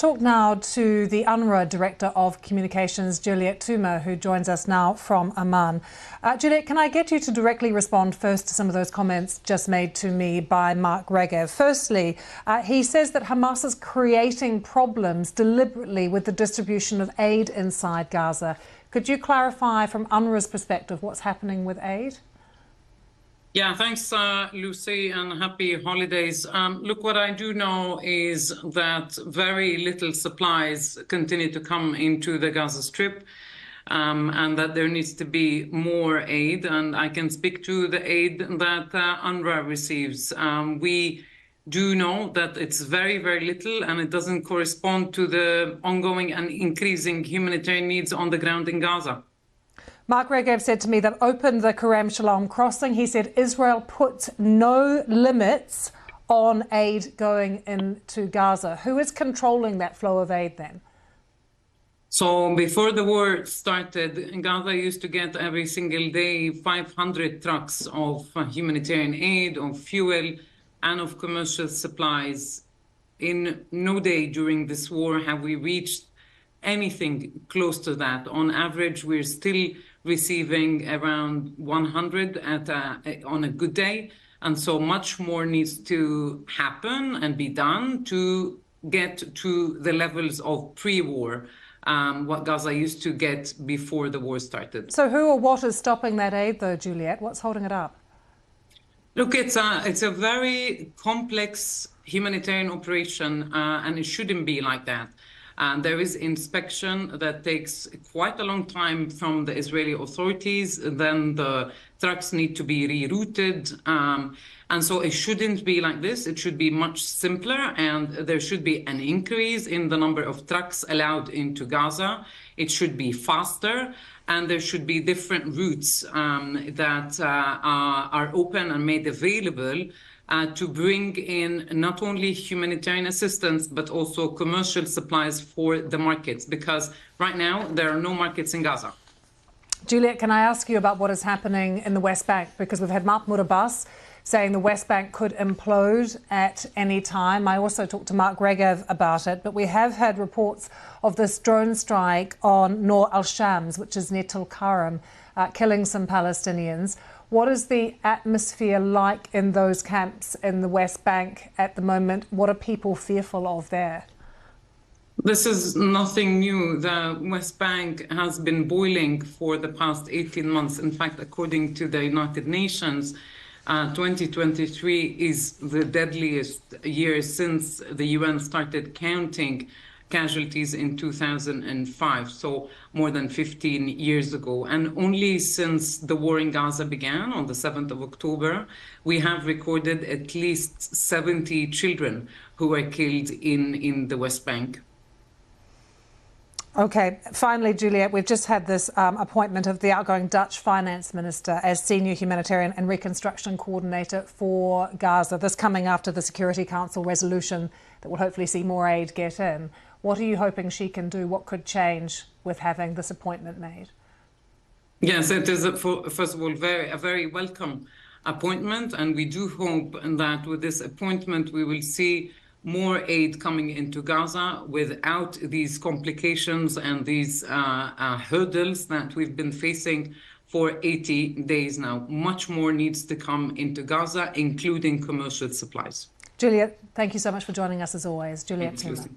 Talk now to the UNRWA Director of Communications, Juliette Touma, who joins us now from Amman. Juliette, can I get you to directly respond first to some of those comments just made to me by Mark Regev? Firstly, he says that Hamas is creating problems deliberately with the distribution of aid inside Gaza. Could you clarify from UNRWA's perspective what's happening with aid? Yeah, thanks, Lucy, and happy holidays. Look, what I do know is that very little supplies continue to come into the Gaza Strip, and that there needs to be more aid. And I can speak to the aid that UNRWA receives. We do know that it's very, very little, and it doesn't correspond to the ongoing and increasing humanitarian needs on the ground in Gaza. Mark Regev said to me that opened the Kerem Shalom crossing. He said Israel put no limits on aid going into Gaza. Who is controlling that flow of aid then? So before the war started, Gaza used to get every single day 500 trucks of humanitarian aid, of fuel, and of commercial supplies. In no day during this war have we reached anything close to that. On average, we're still receiving around 100 on a good day. And so much more needs to happen and be done to get to the levels of pre-war, what Gaza used to get before the war started. So who or what is stopping that aid, though, Juliette? What's holding it up? Look, it's a very complex humanitarian operation, and it shouldn't be like that. There is inspection that takes quite a long time from the Israeli authorities. Then the trucks need to be rerouted. And so it shouldn't be like this. It should be much simpler, and there should be an increase in the number of trucks allowed into Gaza. It should be faster, and there should be different routes that are open and made available to bring in not only humanitarian assistance, but also commercial supplies for the markets, because right now there are no markets in Gaza. Juliette, can I ask you about what is happening in the West Bank? Because we've had Mahmoud Abbas saying the West Bank could implode at any time. I also talked to Mark Regev about it, but we have had reports of this drone strike on Noor al-Shams, which is near Tulkarm, killing some Palestinians. What is the atmosphere like in those camps in the West Bank at the moment? What are people fearful of there? This is nothing new. The West Bank has been boiling for the past 18 months. In fact, according to the United Nations, 2023 is the deadliest year since the UN started counting casualties in 2005, so more than 15 years ago. And only since the war in Gaza began on the 7th of October, we have recorded at least 70 children who were killed in the West Bank. OK, finally, Juliette, we've just had this appointment of the outgoing Dutch finance minister as senior humanitarian and reconstruction coordinator for Gaza. This coming after the Security Council resolution that will hopefully see more aid get in. What are you hoping she can do? What could change with having this appointment made? Yes, it is, first of all, a very welcome appointment. And we do hope that with this appointment, we will see more aid coming into Gaza without these complications and these hurdles that we've been facing for 80 days now. Much more needs to come into Gaza, including commercial supplies. Juliette, thank you so much for joining us as always. Juliette Touma. Thanks.